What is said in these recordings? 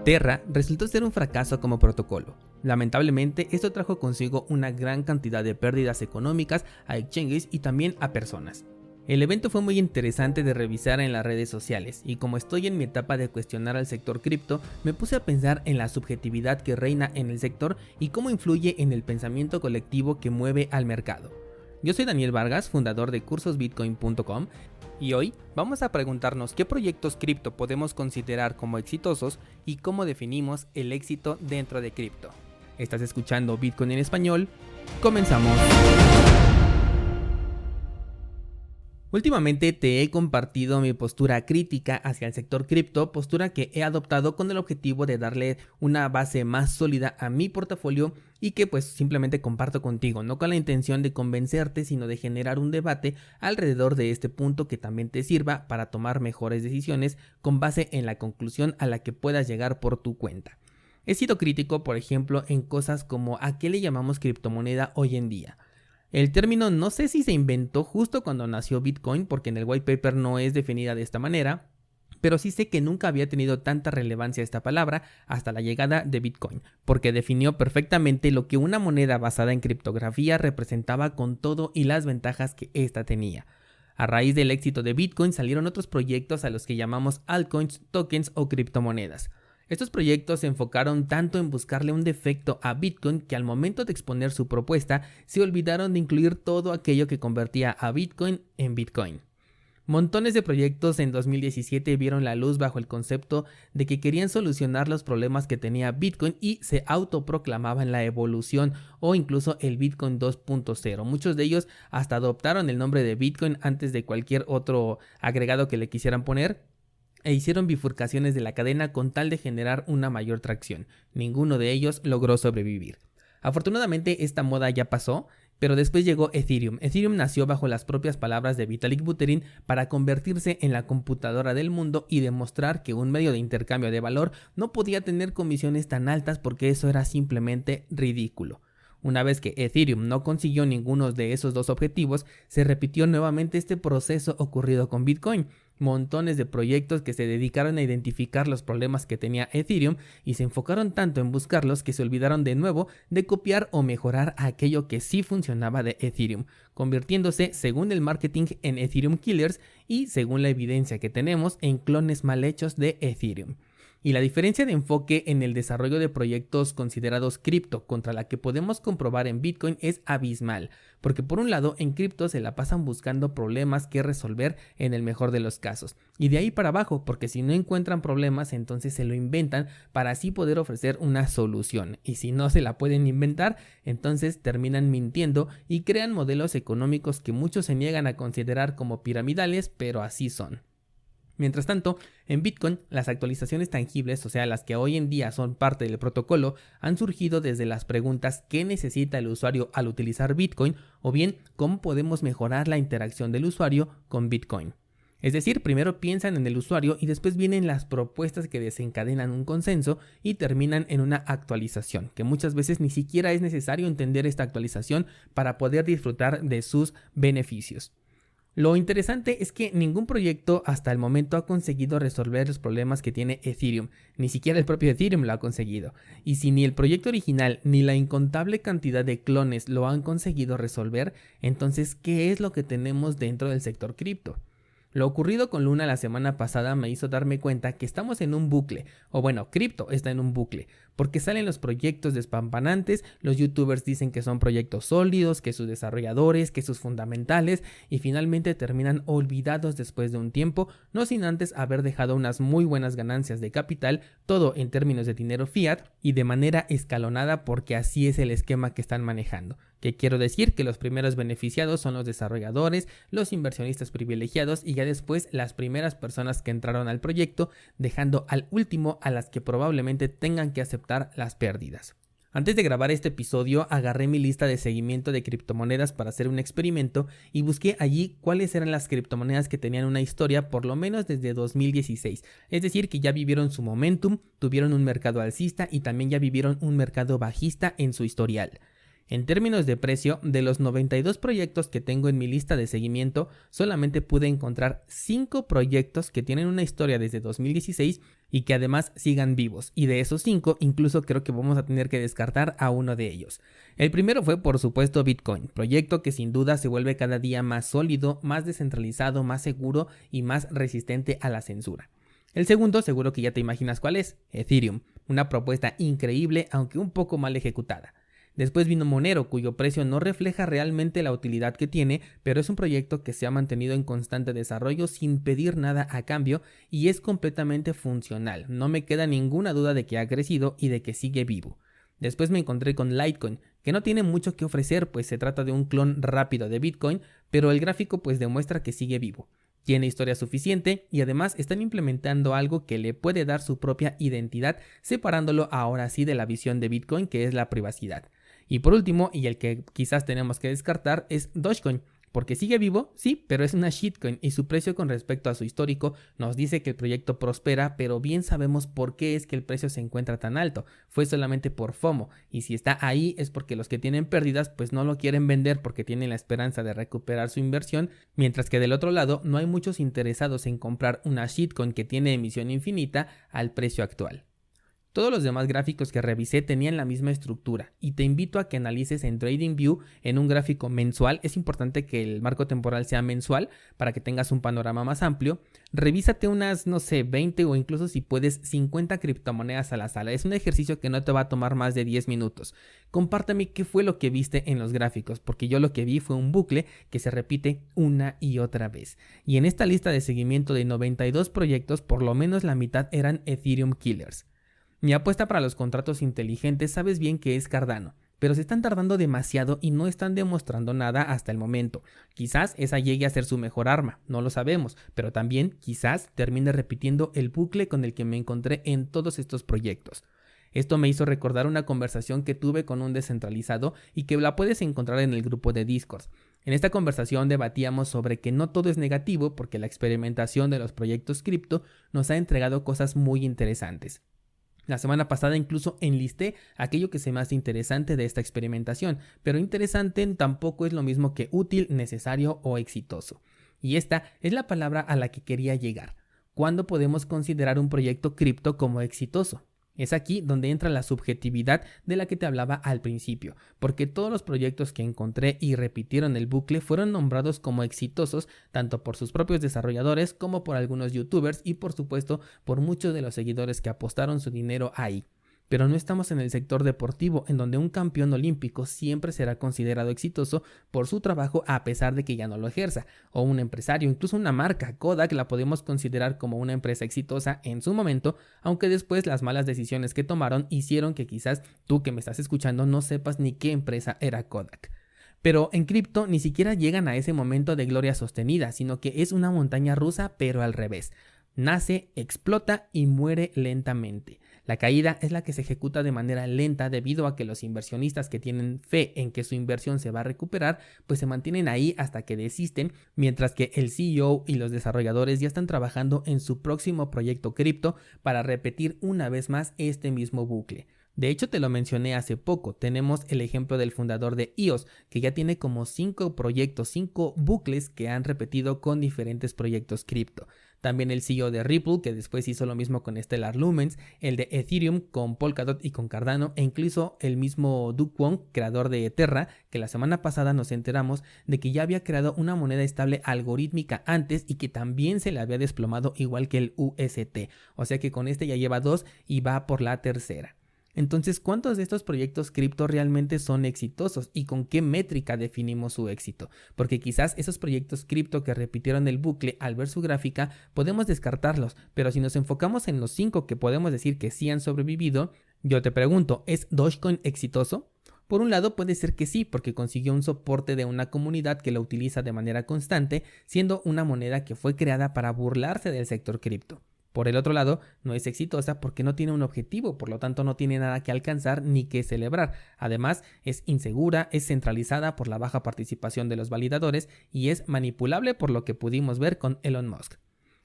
Terra resultó ser un fracaso como protocolo. Lamentablemente, esto trajo consigo una gran cantidad de pérdidas económicas a exchanges y también a personas. El evento fue muy interesante de revisar en las redes sociales, y como estoy en mi etapa de cuestionar al sector cripto, me puse a pensar en la subjetividad que reina en el sector y cómo influye en el pensamiento colectivo que mueve al mercado. Yo soy Daniel Vargas, fundador de cursosbitcoin.com, y hoy vamos a preguntarnos qué proyectos cripto podemos considerar como exitosos y cómo definimos el éxito dentro de cripto. ¿Estás escuchando Bitcoin en español? ¡Comenzamos! Últimamente te he compartido mi postura crítica hacia el sector cripto, postura que he adoptado con el objetivo de darle una base más sólida a mi portafolio y que pues simplemente comparto contigo, no con la intención de convencerte, sino de generar un debate alrededor de este punto que también te sirva para tomar mejores decisiones con base en la conclusión a la que puedas llegar por tu cuenta. He sido crítico, por ejemplo, en cosas como a qué le llamamos criptomoneda hoy en día. El término no sé si se inventó justo cuando nació Bitcoin, porque en el white paper no es definida de esta manera, pero sí sé que nunca había tenido tanta relevancia esta palabra hasta la llegada de Bitcoin, porque definió perfectamente lo que una moneda basada en criptografía representaba con todo y las ventajas que ésta tenía. A raíz del éxito de Bitcoin salieron otros proyectos a los que llamamos altcoins, tokens o criptomonedas. Estos proyectos se enfocaron tanto en buscarle un defecto a Bitcoin que al momento de exponer su propuesta se olvidaron de incluir todo aquello que convertía a Bitcoin en Bitcoin. Montones de proyectos en 2017 vieron la luz bajo el concepto de que querían solucionar los problemas que tenía Bitcoin y se autoproclamaban la evolución o incluso el Bitcoin 2.0. Muchos de ellos hasta adoptaron el nombre de Bitcoin antes de cualquier otro agregado que le quisieran poner, e hicieron bifurcaciones de la cadena con tal de generar una mayor tracción. Ninguno de ellos logró sobrevivir. Afortunadamente esta moda ya pasó, pero después llegó Ethereum. Ethereum nació bajo las propias palabras de Vitalik Buterin para convertirse en la computadora del mundo y demostrar que un medio de intercambio de valor no podía tener comisiones tan altas porque eso era simplemente ridículo. Una vez que Ethereum no consiguió ninguno de esos dos objetivos, se repitió nuevamente este proceso ocurrido con Bitcoin. Montones de proyectos que se dedicaron a identificar los problemas que tenía Ethereum y se enfocaron tanto en buscarlos que se olvidaron de nuevo de copiar o mejorar aquello que sí funcionaba de Ethereum, convirtiéndose, según el marketing, en Ethereum Killers y, según la evidencia que tenemos, en clones mal hechos de Ethereum. Y la diferencia de enfoque en el desarrollo de proyectos considerados cripto contra la que podemos comprobar en Bitcoin es abismal, porque por un lado en cripto se la pasan buscando problemas que resolver en el mejor de los casos, y de ahí para abajo, porque si no encuentran problemas entonces se lo inventan para así poder ofrecer una solución, y si no se la pueden inventar entonces terminan mintiendo y crean modelos económicos que muchos se niegan a considerar como piramidales, pero así son. Mientras tanto, en Bitcoin, las actualizaciones tangibles, o sea, las que hoy en día son parte del protocolo, han surgido desde las preguntas ¿qué necesita el usuario al utilizar Bitcoin? O bien, ¿cómo podemos mejorar la interacción del usuario con Bitcoin? Es decir, primero piensan en el usuario y después vienen las propuestas que desencadenan un consenso y terminan en una actualización, que muchas veces ni siquiera es necesario entender esta actualización para poder disfrutar de sus beneficios. Lo interesante es que ningún proyecto hasta el momento ha conseguido resolver los problemas que tiene Ethereum, ni siquiera el propio Ethereum lo ha conseguido, y si ni el proyecto original ni la incontable cantidad de clones lo han conseguido resolver, entonces ¿qué es lo que tenemos dentro del sector cripto? Lo ocurrido con Luna la semana pasada me hizo darme cuenta que estamos en un bucle, o bueno, cripto está en un bucle, porque salen los proyectos despampanantes, los youtubers dicen que son proyectos sólidos, que sus desarrolladores, que sus fundamentales, y finalmente terminan olvidados después de un tiempo, no sin antes haber dejado unas muy buenas ganancias de capital, todo en términos de dinero fiat y de manera escalonada porque así es el esquema que están manejando. Que quiero decir que los primeros beneficiados son los desarrolladores, los inversionistas privilegiados y ya después las primeras personas que entraron al proyecto, dejando al último a las que probablemente tengan que aceptar las pérdidas. Antes de grabar este episodio agarré mi lista de seguimiento de criptomonedas para hacer un experimento y busqué allí cuáles eran las criptomonedas que tenían una historia por lo menos desde 2016, es decir que ya vivieron su momentum, tuvieron un mercado alcista y también ya vivieron un mercado bajista en su historial. En términos de precio, de los 92 proyectos que tengo en mi lista de seguimiento, solamente pude encontrar 5 proyectos que tienen una historia desde 2016 y que además sigan vivos, y de esos 5 incluso creo que vamos a tener que descartar a uno de ellos. El primero fue por supuesto Bitcoin, proyecto que sin duda se vuelve cada día más sólido, más descentralizado, más seguro y más resistente a la censura. El segundo seguro que ya te imaginas cuál es, Ethereum, una propuesta increíble aunque un poco mal ejecutada. Después vino Monero, cuyo precio no refleja realmente la utilidad que tiene, pero es un proyecto que se ha mantenido en constante desarrollo sin pedir nada a cambio y es completamente funcional. No me queda ninguna duda de que ha crecido y de que sigue vivo. Después me encontré con Litecoin, que no tiene mucho que ofrecer, pues se trata de un clon rápido de Bitcoin, pero el gráfico pues demuestra que sigue vivo. Tiene historia suficiente y además están implementando algo que le puede dar su propia identidad, separándolo ahora sí de la visión de Bitcoin, que es la privacidad. Y por último, y el que quizás tenemos que descartar, es Dogecoin, porque sigue vivo, sí, pero es una shitcoin y su precio con respecto a su histórico nos dice que el proyecto prospera, pero bien sabemos por qué es que el precio se encuentra tan alto. Fue solamente por FOMO, y si está ahí es porque los que tienen pérdidas pues no lo quieren vender porque tienen la esperanza de recuperar su inversión, mientras que del otro lado no hay muchos interesados en comprar una shitcoin que tiene emisión infinita al precio actual. Todos los demás gráficos que revisé tenían la misma estructura y te invito a que analices en TradingView en un gráfico mensual. Es importante que el marco temporal sea mensual para que tengas un panorama más amplio. Revísate unas, 20 o incluso si puedes 50 criptomonedas a la sala. Es un ejercicio que no te va a tomar más de 10 minutos. Compárteme qué fue lo que viste en los gráficos, porque yo lo que vi fue un bucle que se repite una y otra vez. Y en esta lista de seguimiento de 92 proyectos, por lo menos la mitad eran Ethereum Killers. Mi apuesta para los contratos inteligentes sabes bien que es Cardano, pero se están tardando demasiado y no están demostrando nada hasta el momento. Quizás esa llegue a ser su mejor arma, no lo sabemos, pero también quizás termine repitiendo el bucle con el que me encontré en todos estos proyectos. Esto me hizo recordar una conversación que tuve con un descentralizado y que la puedes encontrar en el grupo de Discord. En esta conversación debatíamos sobre que no todo es negativo porque la experimentación de los proyectos cripto nos ha entregado cosas muy interesantes. La semana pasada incluso enlisté aquello que se me hace interesante de esta experimentación, pero interesante tampoco es lo mismo que útil, necesario o exitoso. Y esta es la palabra a la que quería llegar. ¿Cuándo podemos considerar un proyecto cripto como exitoso? Es aquí donde entra la subjetividad de la que te hablaba al principio, porque todos los proyectos que encontré y repitieron el bucle fueron nombrados como exitosos tanto por sus propios desarrolladores como por algunos youtubers y por supuesto por muchos de los seguidores que apostaron su dinero ahí. Pero no estamos en el sector deportivo, en donde un campeón olímpico siempre será considerado exitoso por su trabajo a pesar de que ya no lo ejerza, o un empresario, incluso una marca. Kodak la podemos considerar como una empresa exitosa en su momento, aunque después las malas decisiones que tomaron hicieron que quizás tú que me estás escuchando no sepas ni qué empresa era Kodak. Pero en cripto ni siquiera llegan a ese momento de gloria sostenida, sino que es una montaña rusa pero al revés. Nace, explota y muere lentamente. La caída es la que se ejecuta de manera lenta debido a que los inversionistas que tienen fe en que su inversión se va a recuperar, pues se mantienen ahí hasta que desisten, mientras que el CEO y los desarrolladores ya están trabajando en su próximo proyecto cripto para repetir una vez más este mismo bucle. De hecho, te lo mencioné hace poco, tenemos el ejemplo del fundador de EOS, que ya tiene como 5 proyectos, 5 bucles que han repetido con diferentes proyectos cripto. También el CEO de Ripple, que después hizo lo mismo con Stellar Lumens, el de Ethereum con Polkadot y con Cardano, e incluso el mismo Do Kwon, creador de Terra, que la semana pasada nos enteramos de que ya había creado una moneda estable algorítmica antes y que también se le había desplomado igual que el UST. O sea que con este ya lleva 2 y va por la tercera. Entonces, ¿cuántos de estos proyectos cripto realmente son exitosos y con qué métrica definimos su éxito? Porque quizás esos proyectos cripto que repitieron el bucle al ver su gráfica podemos descartarlos, pero si nos enfocamos en los 5 que podemos decir que sí han sobrevivido, yo te pregunto, ¿es Dogecoin exitoso? Por un lado puede ser que sí, porque consiguió un soporte de una comunidad que lo utiliza de manera constante, siendo una moneda que fue creada para burlarse del sector cripto. Por el otro lado, no es exitosa porque no tiene un objetivo, por lo tanto no tiene nada que alcanzar ni que celebrar. Además, es insegura, es centralizada por la baja participación de los validadores y es manipulable por lo que pudimos ver con Elon Musk.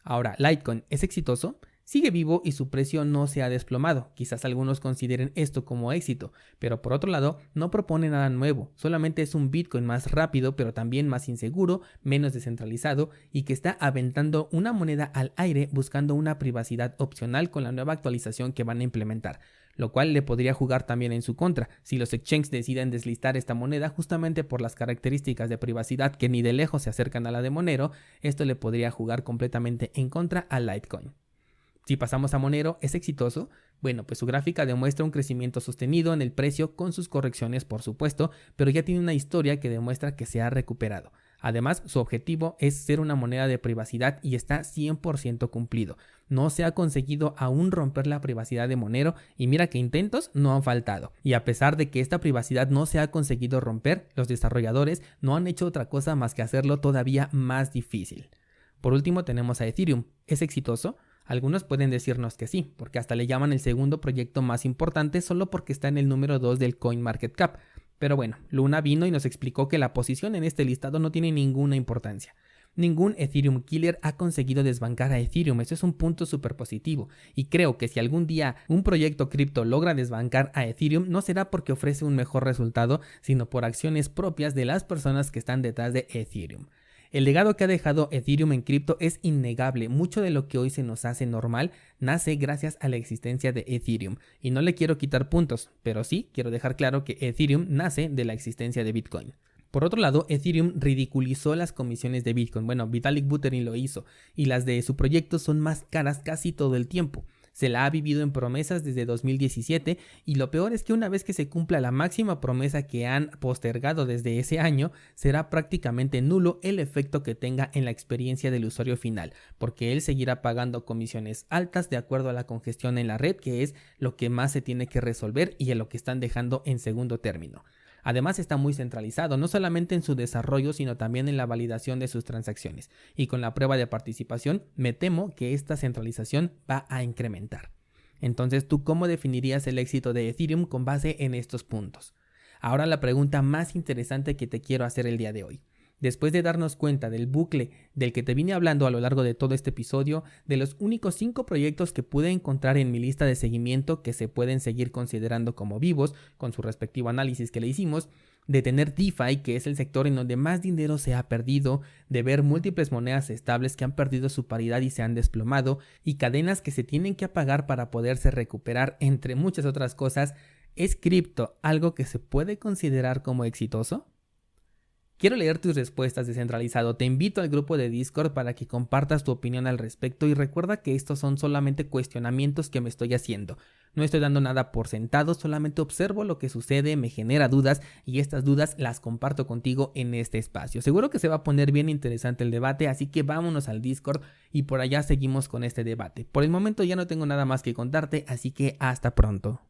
Ahora, ¿Litecoin es exitoso? sigue vivo y su precio no se ha desplomado. Quizás algunos consideren esto como éxito, pero por otro lado no propone nada nuevo, solamente es un Bitcoin más rápido pero también más inseguro, menos descentralizado y que está aventando una moneda al aire buscando una privacidad opcional con la nueva actualización que van a implementar, lo cual le podría jugar también en su contra si los exchanges deciden deslistar esta moneda justamente por las características de privacidad que ni de lejos se acercan a la de Monero. Esto le podría jugar completamente en contra a Litecoin. Si pasamos a Monero, ¿es exitoso? Bueno, pues su gráfica demuestra un crecimiento sostenido en el precio con sus correcciones, por supuesto, pero ya tiene una historia que demuestra que se ha recuperado. Además, su objetivo es ser una moneda de privacidad y está 100% cumplido. No se ha conseguido aún romper la privacidad de Monero y mira que intentos no han faltado. Y a pesar de que esta privacidad no se ha conseguido romper, los desarrolladores no han hecho otra cosa más que hacerlo todavía más difícil. Por último tenemos a Ethereum. ¿Es exitoso? Algunos pueden decirnos que sí, porque hasta le llaman el segundo proyecto más importante solo porque está en el número 2 del CoinMarketCap. Pero bueno, Luna vino y nos explicó que la posición en este listado no tiene ninguna importancia. Ningún Ethereum Killer ha conseguido desbancar a Ethereum, eso es un punto súper positivo. Y creo que si algún día un proyecto cripto logra desbancar a Ethereum, no será porque ofrece un mejor resultado, sino por acciones propias de las personas que están detrás de Ethereum. El legado que ha dejado Ethereum en cripto es innegable. Mucho de lo que hoy se nos hace normal nace gracias a la existencia de Ethereum. Y no le quiero quitar puntos, pero sí quiero dejar claro que Ethereum nace de la existencia de Bitcoin. Por otro lado, Ethereum ridiculizó las comisiones de Bitcoin. Bueno, Vitalik Buterin lo hizo y las de su proyecto son más caras casi todo el tiempo. Se la ha vivido en promesas desde 2017 y lo peor es que una vez que se cumpla la máxima promesa que han postergado desde ese año, será prácticamente nulo el efecto que tenga en la experiencia del usuario final, porque él seguirá pagando comisiones altas de acuerdo a la congestión en la red, que es lo que más se tiene que resolver y en lo que están dejando en segundo término. Además está muy centralizado, no solamente en su desarrollo, sino también en la validación de sus transacciones. Y con la prueba de participación, me temo que esta centralización va a incrementar. Entonces, ¿tú cómo definirías el éxito de Ethereum con base en estos puntos? Ahora la pregunta más interesante que te quiero hacer el día de hoy. Después de darnos cuenta del bucle del que te vine hablando a lo largo de todo este episodio, de los únicos 5 proyectos que pude encontrar en mi lista de seguimiento que se pueden seguir considerando como vivos, con su respectivo análisis que le hicimos, de tener DeFi, que es el sector en donde más dinero se ha perdido, de ver múltiples monedas estables que han perdido su paridad y se han desplomado, y cadenas que se tienen que apagar para poderse recuperar, entre muchas otras cosas, ¿es cripto algo que se puede considerar como exitoso? Quiero leer tus respuestas descentralizado. Te invito al grupo de Discord para que compartas tu opinión al respecto y recuerda que estos son solamente cuestionamientos que me estoy haciendo. No estoy dando nada por sentado, solamente observo lo que sucede, me genera dudas y estas dudas las comparto contigo en este espacio. Seguro que se va a poner bien interesante el debate, así que vámonos al Discord y por allá seguimos con este debate. Por el momento ya no tengo nada más que contarte, así que hasta pronto.